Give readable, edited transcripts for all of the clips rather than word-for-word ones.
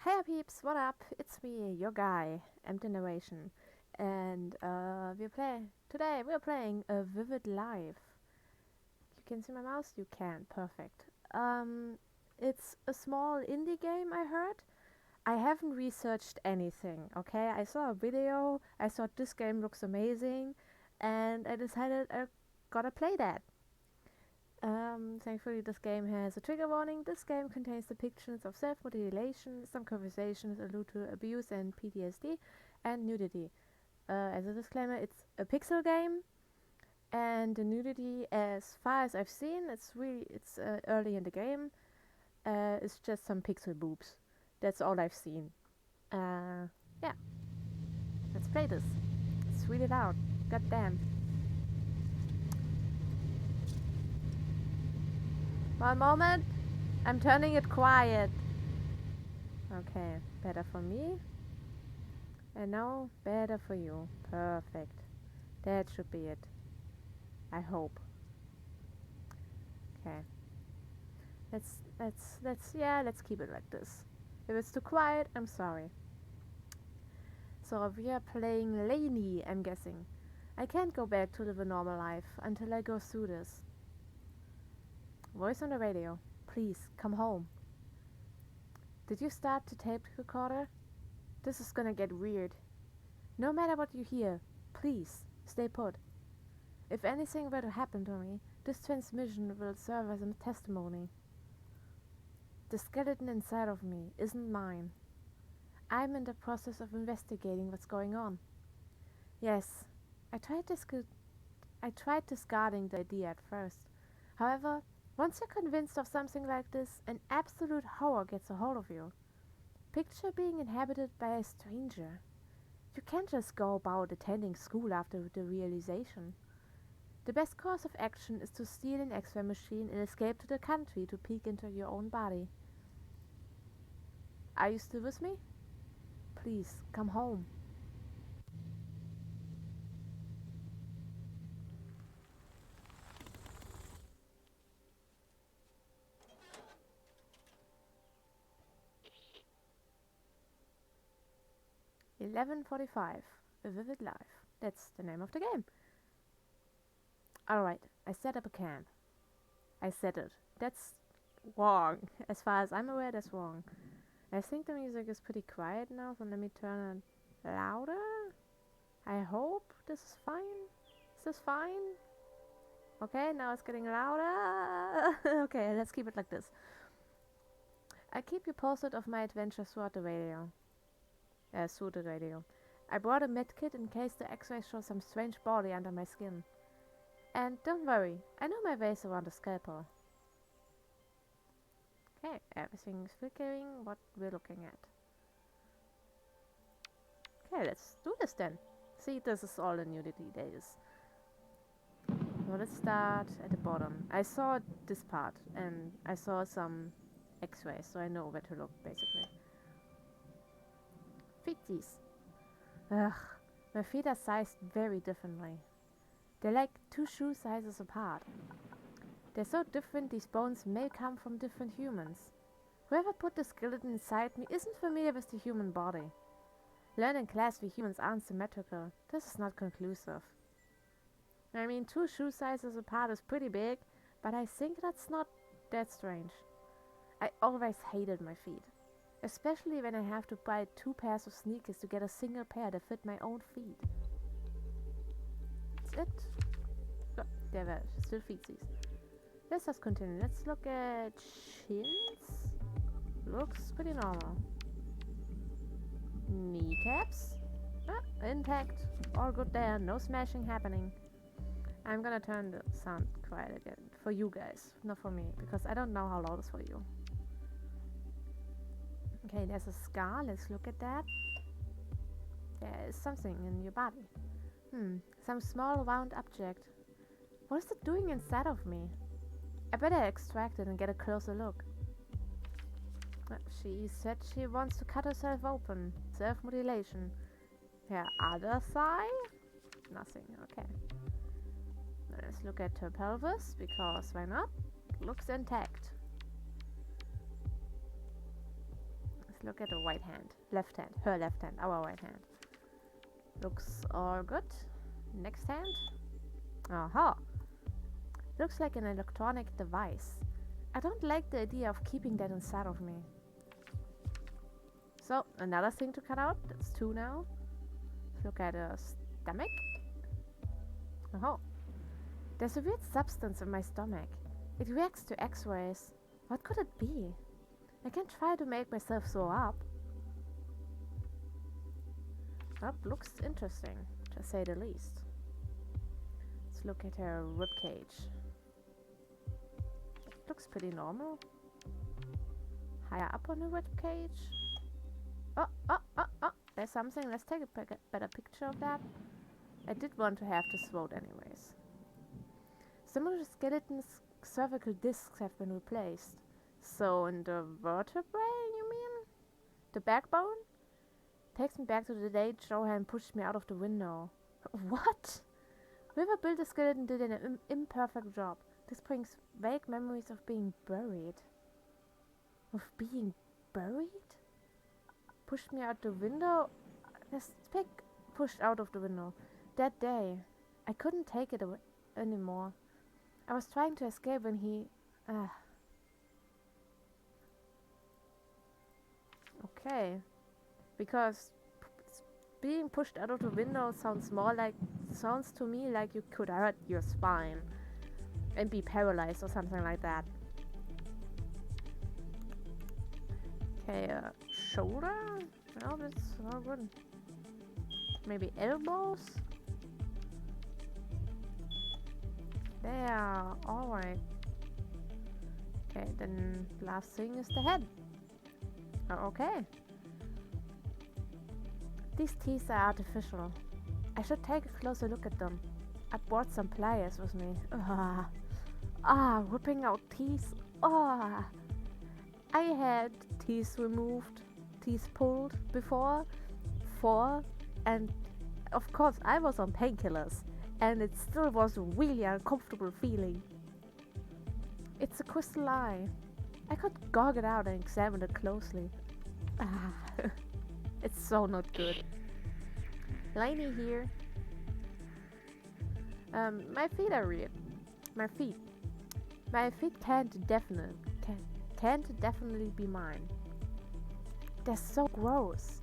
Hiya peeps, what up? It's me, your guy, Empty Narration. And we're playing a Vivid Life. You can see my mouse? You can, perfect. It's a small indie game I heard. I haven't researched anything, okay? I saw a video, I thought this game looks amazing, and I decided I gotta play that. Thankfully, this game has a trigger warning. This game contains depictions of self-mutilation. Some conversations allude to abuse and PTSD, and nudity. As a disclaimer, it's a pixel game, and the nudity, as far as I've seen, it's early in the game. It's just some pixel boobs. That's all I've seen. Yeah, let's play this. Let's read it out. God damn. One moment. I'm turning it quiet. Okay, better for me. And now better for you. Perfect. That should be it. I hope. Okay. Let's keep it like this. If it's too quiet, I'm sorry. So we are playing Laney, I'm guessing. I can't go back to live a normal life until I go through this. Voice on the radio. Please, come home. Did you start the tape recorder? This is gonna get weird. No matter what you hear, please, stay put. If anything were to happen to me, this transmission will serve as a testimony. The skeleton inside of me isn't mine. I'm in the process of investigating what's going on. Yes, I tried discarding the idea at first. However, once you're convinced of something like this, an absolute horror gets a hold of you. Picture being inhabited by a stranger. You can't just go about attending school after the realization. The best course of action is to steal an X-ray machine and escape to the country to peek into your own body. Are you still with me? Please, come home. "11:45. A Vivid Life." That's the name of the game. Alright, I set up a camp. I said it. That's wrong. As far as I'm aware, that's wrong. I think the music is pretty quiet now, so let me turn it louder. I hope this is fine. Is this fine? Okay, now it's getting louder. Okay, let's keep it like this. I keep you posted of my adventures through the radio. I brought a medkit in case the X-rays show some strange body under my skin. And don't worry, I know my ways around a scalpel. Okay, everything is flickering what we're looking at. Okay, let's do this then. See, this is all the nudity there is. So let's start at the bottom. I saw this part and I saw some X-rays, so I know where to look basically. Feetsies. Ugh, my feet are sized very differently. They're like two shoe sizes apart. They're so different these bones may come from different humans. Whoever put the skeleton inside me isn't familiar with the human body. Learned in class we humans aren't symmetrical. This is not conclusive. I mean, two shoe sizes apart is pretty big, but I think that's not that strange. I always hated my feet. Especially when I have to buy two pairs of sneakers to get a single pair that fit my own feet. That's it. Oh, there were still feetsies. Let's just continue. Let's look at chins. Looks pretty normal. Kneecaps. Ah, intact. All good there. No smashing happening. I'm gonna turn the sound quiet again. For you guys, not for me. Because I don't know how loud it's for you. Okay, there's a scar. Let's look at that. There is something in your body. Some small round object. What is it doing inside of me? I better extract it and get a closer look. She said she wants to cut herself open. Self-mutilation. Her other thigh? Nothing, okay. Let's look at her pelvis, because why not? Looks intact. look at the right hand. Left hand. Her left hand. Our right hand. Looks all good. Next hand. Aha! Looks like an electronic device. I don't like the idea of keeping that inside of me. So, another thing to cut out. That's 2 now. Let's look at her stomach. Oh. There's a weird substance in my stomach. It reacts to x-rays. What could it be? I can try to make myself throw up. That looks interesting, to say the least. Let's look at her ribcage. Looks pretty normal. Higher up on the ribcage. Oh, there's something. Let's take a better picture of that. I did want to have this throat anyways. Some of the skeleton's cervical discs have been replaced. So in the vertebrae, you mean? The backbone? Takes me back to the day Johan pushed me out of the window. What? Whoever built the skeleton did an imperfect job. This brings vague memories of being buried. Of being buried? Pushed me out the window? This pig pushed out of the window. That day, I couldn't take it anymore. I was trying to escape when he... Okay. Because being pushed out of the window sounds to me like you could hurt your spine and be paralyzed or something like that. Okay, shoulder? No, that's not good. Maybe elbows? There, alright. Okay, then last thing is the head. Okay. These teeth are artificial. I should take a closer look at them. I brought some pliers with me. Ripping out teeth. I had teeth removed, teeth pulled before, and of course I was on painkillers, and it still was a really uncomfortable feeling. It's a crystal eye. I could gog it out and examine it closely. It's so not good. Lainey here. My feet are weird. My feet can't definitely be mine. They're so gross.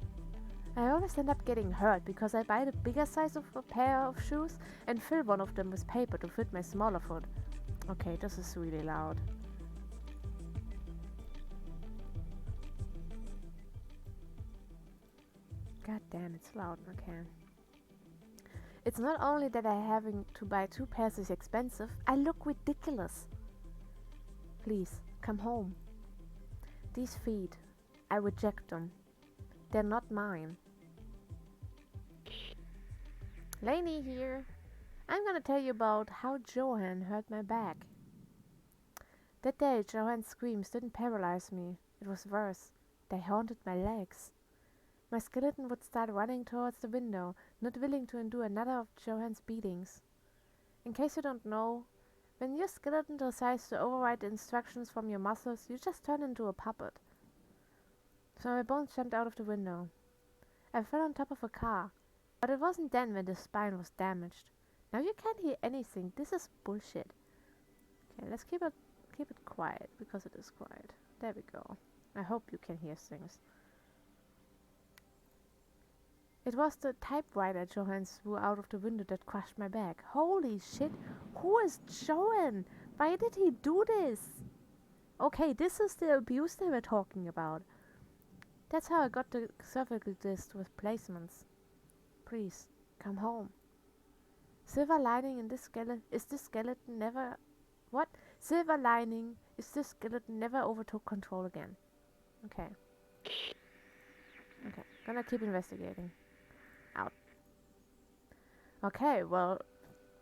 I always end up getting hurt because I buy the bigger size of a pair of shoes and fill one of them with paper to fit my smaller foot. Okay, this is really loud. God damn, it's loud. Okay. It's not only that I having to buy 2 pairs is expensive, I look ridiculous. Please, come home. These feet, I reject them. They're not mine. Lainey here. I'm gonna tell you about how Johan hurt my back. That day, Johan's screams didn't paralyze me. It was worse. They haunted my legs. My skeleton would start running towards the window, not willing to endure another of Johan's beatings. In case you don't know, when your skeleton decides to override the instructions from your muscles, you just turn into a puppet. So my bones jumped out of the window. I fell on top of a car, but it wasn't then when the spine was damaged. Now you can't hear anything. This is bullshit. Okay, let's keep it quiet, because it is quiet. There we go. I hope you can hear things. It was the typewriter Johan threw out of the window that crushed my back. Holy shit! Who is Johan? Why did he do this? Okay, this is the abuse they were talking about. That's how I got the cervical disc with placements. Please, come home. Silver lining in this skeleton is this skeleton never... What? Silver lining is this skeleton never overtook control again. Okay. Okay, gonna keep investigating. Out. Okay, well,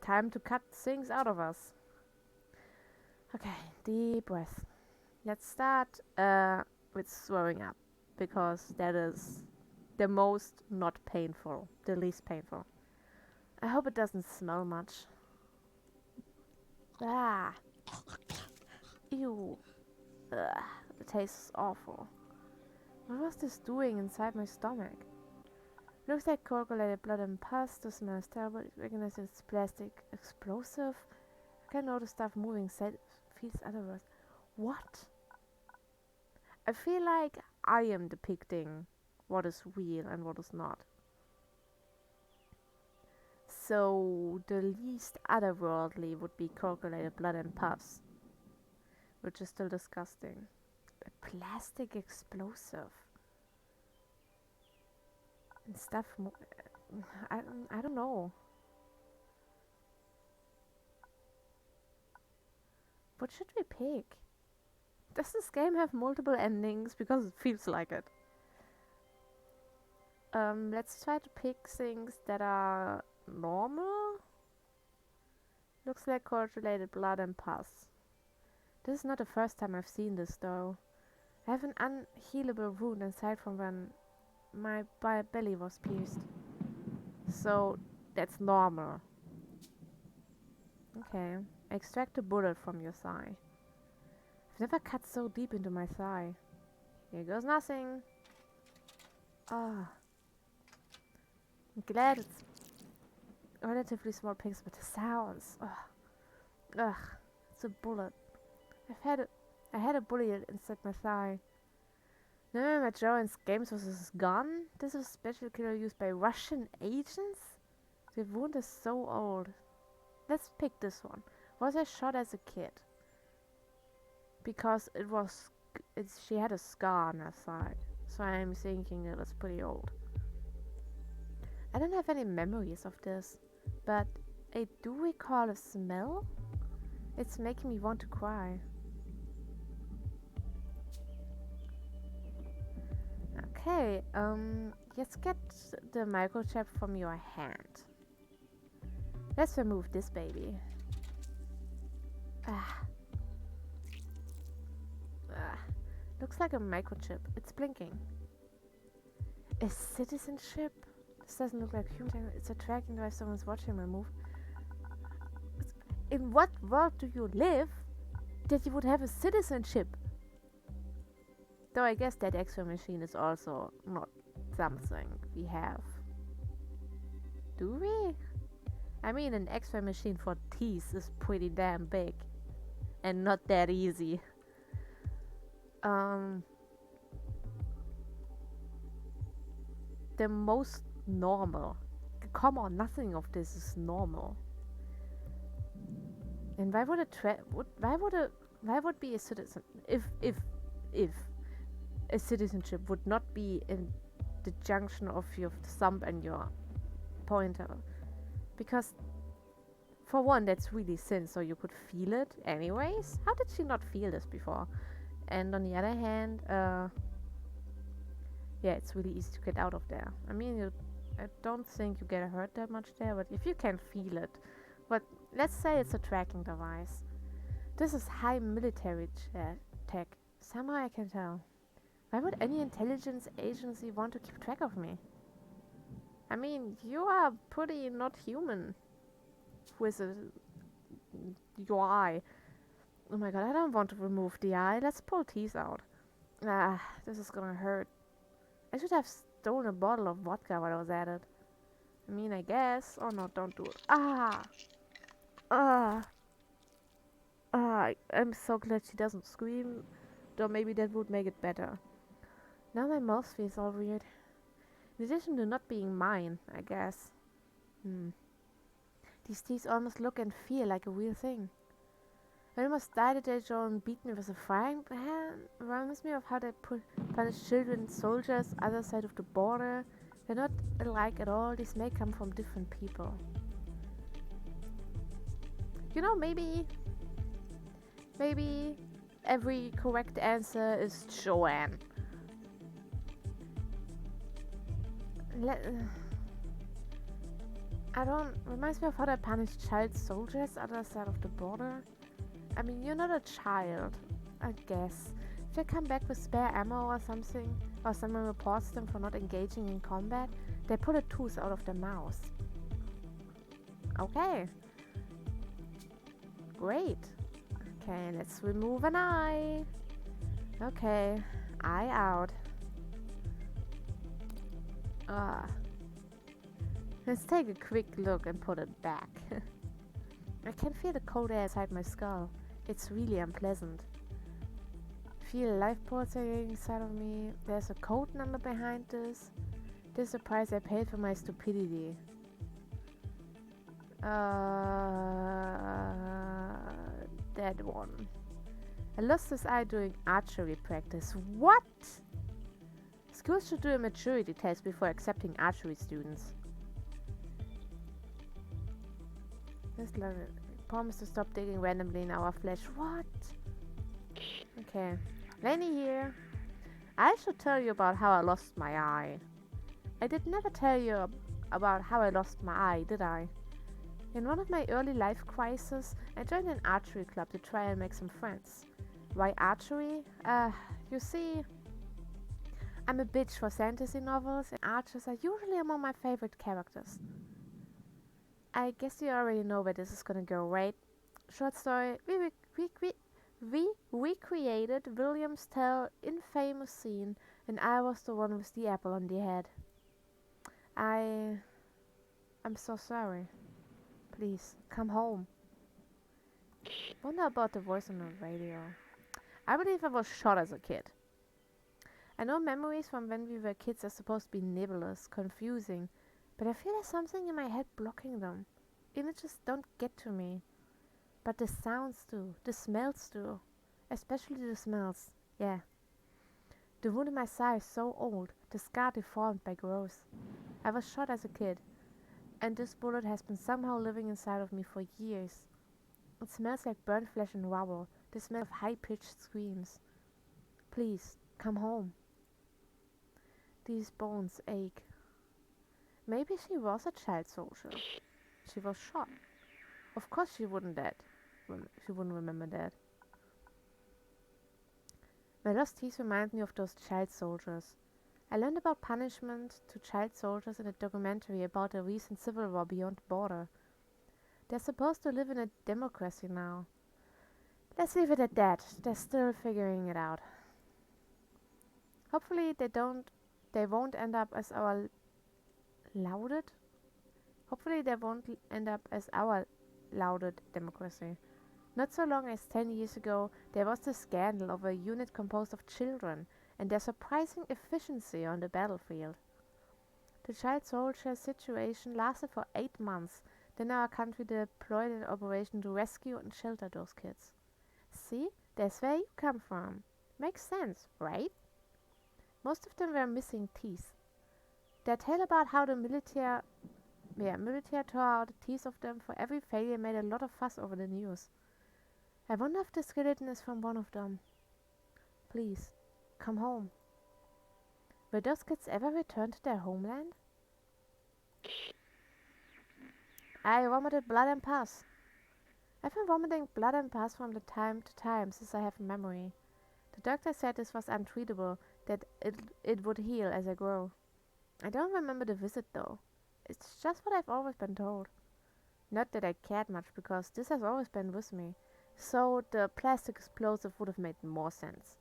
time to cut things out of us. Okay, deep breath. Let's start with throwing up, because that is the most not painful, the least painful. I hope it doesn't smell much. Ah. Ew. Ugh, the taste is awful. What was this doing inside my stomach? Looks like coagulated blood and pus. The smell is terrible. It recognizes it's plastic explosive. I can notice stuff moving. Feels otherwise. What? I feel like I am depicting what is real and what is not. So the least otherworldly would be coagulated blood and pus, which is still disgusting. A plastic explosive and stuff. I don't know. What should we pick? Does this game have multiple endings? Because it feels like it. Let's try to pick things that are normal. Looks like coagulated blood and pus. This is not the first time I've seen this though. I have an unhealable wound inside from when my belly was pierced. So that's normal. Okay. Extract a bullet from your thigh. I've never cut so deep into my thigh. Here goes nothing. Ah. I'm glad it's relatively small picks, but the sounds. Ugh. It's a bullet. I had a bullet inside my thigh. No, my Joan's games was this gun. This is a special killer used by Russian agents. The wound is so old. Let's pick this one. Was I shot as a kid? Because she had a scar on her thigh. So I'm thinking it was pretty old. I don't have any memories of this, but I do recall a smell. It's making me want to cry. Okay, let's get the microchip from your hand. Let's remove this baby. Looks like a microchip. It's blinking. A citizenship? This doesn't look like human. It's a tracking device. Someone's watching my move. In what world do you live that you would have a citizenship? Though I guess that X-ray machine is also not something we have. Do we? I mean, an X-ray machine for teeth is pretty damn big. And not that easy. The most normal. Come on, nothing of this is normal. And why would be a citizen if a citizenship would not be in the junction of your thumb and your pointer? Because for one, that's really thin, so you could feel it anyways. How did she not feel this before? And on the other hand, yeah, it's really easy to get out of there. I mean, I don't think you get hurt that much there, but if you can feel it. But let's say it's a tracking device. This is high military tech. Somehow I can tell. Why would any intelligence agency want to keep track of me? I mean, you are pretty not human with your eye. Oh my god, I don't want to remove the eye. Let's pull teeth out. This is gonna hurt. I should have stolen a bottle of vodka while I was at it. I mean, I guess. Oh no, don't do it. I'm so glad she doesn't scream. Though maybe that would make it better. Now my mouth feels all weird. In addition to not being mine, I guess. These teeth almost look and feel like a real thing. I almost died that they John beat me with a frying pan. Reminds me of how they punish children, soldiers, other side of the border. They're not alike at all. These may come from different people. You know, maybe every correct answer is Joanne. Reminds me of how they punish child soldiers other side of the border. I mean, you're not a child, I guess. If they come back with spare ammo or something, or someone reports them for not engaging in combat, they pull a tooth out of their mouth. Okay. Great. Okay, let's remove an eye. Okay, eye out. Ah, let's take a quick look and put it back. I can feel the cold air inside my skull. It's really unpleasant. Feel life pulsating inside of me. There's a code number behind this. This is the price I paid for my stupidity. That one. I lost this eye during archery practice. What? Schools should do a maturity test before accepting archery students. Just love it. Promise to stop digging randomly in our flesh. What? Okay. Lenny here. I should tell you about how I lost my eye. I did never tell you about how I lost my eye, did I? In one of my early life crises, I joined an archery club to try and make some friends. Why archery? You see, I'm a bitch for fantasy novels, and archers are usually among my favorite characters. I guess you already know where this is gonna go, right? Short story, we recreated William's Tell infamous scene, and I was the one with the apple on the head. I'm so sorry. Please, come home. Wonder about the voice on the radio. I believe I was shot as a kid. I know memories from when we were kids are supposed to be nebulous, confusing, but I feel there's something in my head blocking them. Images don't get to me. But the sounds do, the smells do. Especially the smells, yeah. The wound in my thigh is so old, the scar deformed by growth. I was shot as a kid, and this bullet has been somehow living inside of me for years. It smells like burnt flesh and rubble, the smell of high-pitched screams. Please, come home. These bones ache. Maybe she was a child soldier. She was shot. Of course she wouldn't remember that. My lost teeth remind me of those child soldiers. I learned about punishment to child soldiers in a documentary about a recent civil war beyond the border. They're supposed to live in a democracy now. Let's leave it at that. They're still figuring it out. Hopefully they won't end up as our lauded? Hopefully they won't end up as our lauded democracy. Not so long as 10 years ago, there was the scandal of a unit composed of children and their surprising efficiency on the battlefield. The child soldier situation lasted for 8 months, then our country deployed an operation to rescue and shelter those kids. See, that's where you come from. Makes sense, right? Most of them were missing teeth. Their tale about how the military tore out the teeth of them for every failure made a lot of fuss over the news. I wonder if the skeleton is from one of them. Please, come home. Will those kids ever return to their homeland? I vomited blood and pus. I've been vomiting blood and pus from the time to time since I have memory. The doctor said this was untreatable, that it would heal as I grow. I don't remember the visit though. It's just what I've always been told. Not that I cared much because this has always been with me. So the plastic explosive would have made more sense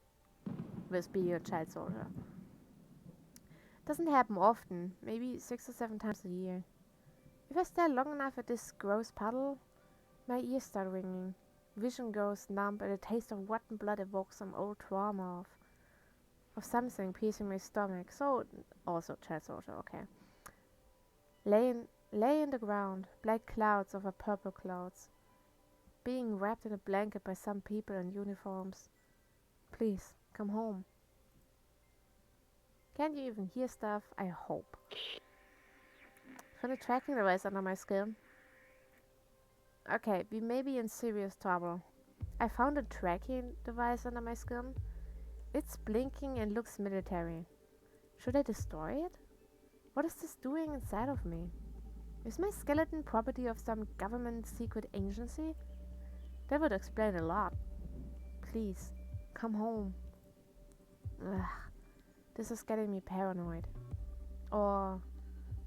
with being a child soldier. Doesn't happen often, maybe 6 or 7 times a year. If I stare long enough at this gross puddle, my ears start ringing. Vision goes numb and the taste of rotten blood evokes some old trauma of something piercing my stomach. So, also child soldier, okay. Lay in the ground, black clouds over purple clouds. Being wrapped in a blanket by some people in uniforms. Please, come home. Can't you even hear stuff? I hope. Found a tracking device under my skin. Okay, we may be in serious trouble. I found a tracking device under my skin. It's blinking and looks military. Should I destroy it? What is this doing inside of me? Is my skeleton property of some government secret agency? That would explain a lot. Please, come home. Ugh, this is getting me paranoid. Or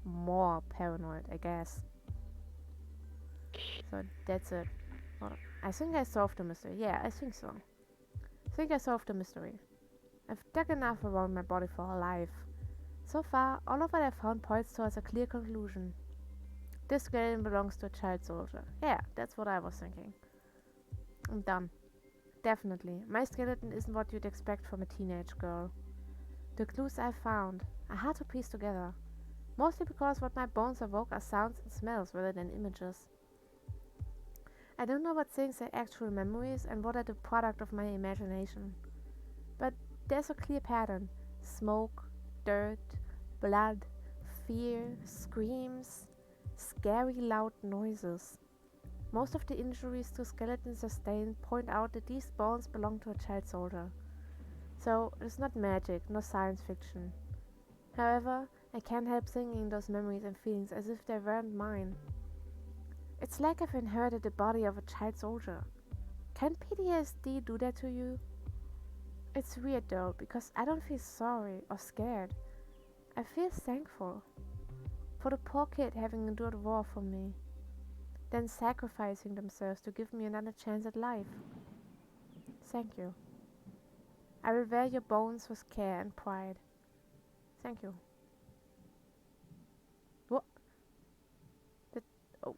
more paranoid, I guess. So that's it. Well, I think I solved the mystery. Yeah, I think so. I think I solved the mystery. I've dug enough around my body for a life. So far, all of what I found points towards a clear conclusion. This skeleton belongs to a child soldier. Yeah, that's what I was thinking. I'm done. Definitely. My skeleton isn't what you'd expect from a teenage girl. The clues I found are hard to piece together, mostly because what my bones evoke are sounds and smells rather than images. I don't know what things are actual memories and what are the product of my imagination. But there's a clear pattern: smoke, dirt, blood, fear, screams, scary loud noises. Most of the injuries to skeletons sustained point out that these bones belong to a child soldier. So it's not magic, nor science fiction. However, I can't help thinking those memories and feelings as if they weren't mine. It's like I've inherited the body of a child soldier. Can PTSD do that to you? It's weird though, because I don't feel sorry or scared. I feel thankful for the poor kid having endured war for me, then sacrificing themselves to give me another chance at life. Thank you. I will wear your bones with care and pride. Thank you. What? That, oh,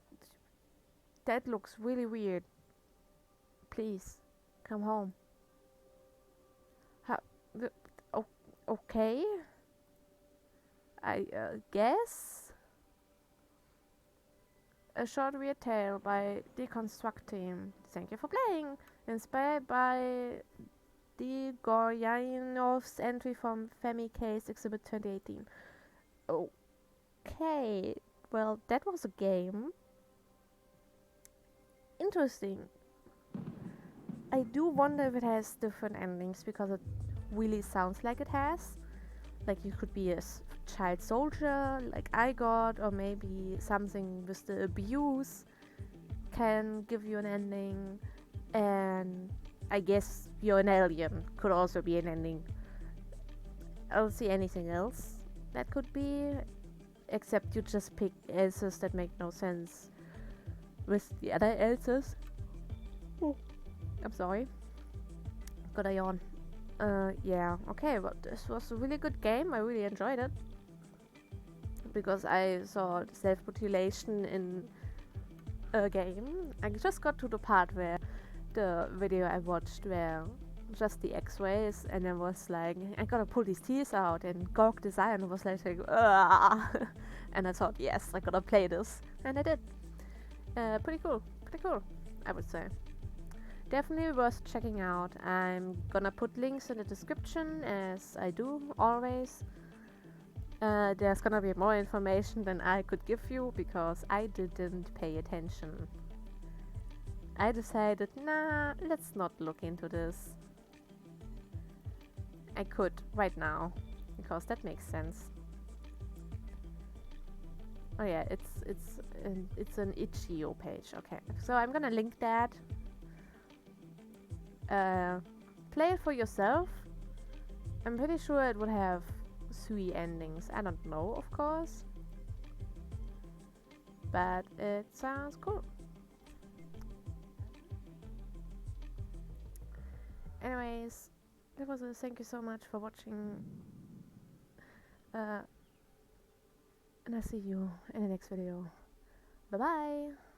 that looks really weird. Please, come home. How? Oh, okay. I guess. A short weird tale by Deconstruct Team. Thank you for playing. Inspired by the Goryanov's entry from Famicase Exhibit 2018. Okay, well, that was a game. Interesting. I do wonder if it has different endings because it really sounds like it has. Like you could be a child soldier, like I got, or maybe something with the abuse can give you an ending, and I guess you're an alien could also be an ending. I don't see anything else that could be, except you just pick answers that make no sense with the other answers. I'm sorry. Got a yawn. Yeah, okay, well, this was a really good game. I really enjoyed it. Because I saw self-mutilation in a game. I just got to the part where the video I watched where just the x-rays, and I was like, I gotta pull these teeth out, and Gork Design was like, Aah! And I thought, yes, I gotta play this, and I did. Pretty cool, I would say. Definitely worth checking out. I'm gonna put links in the description, as I do always. There's gonna be more information than I could give you because I didn't pay attention. I decided, nah, let's not look into this. I could right now because that makes sense. Oh yeah, it's an itch.io page. Okay, so I'm gonna link that. Play it for yourself. I'm pretty sure it would have 3 endings. I don't know, of course, but it sounds cool. Anyways, that was it. Thank you so much for watching, and I'll see you in the next video. Bye bye.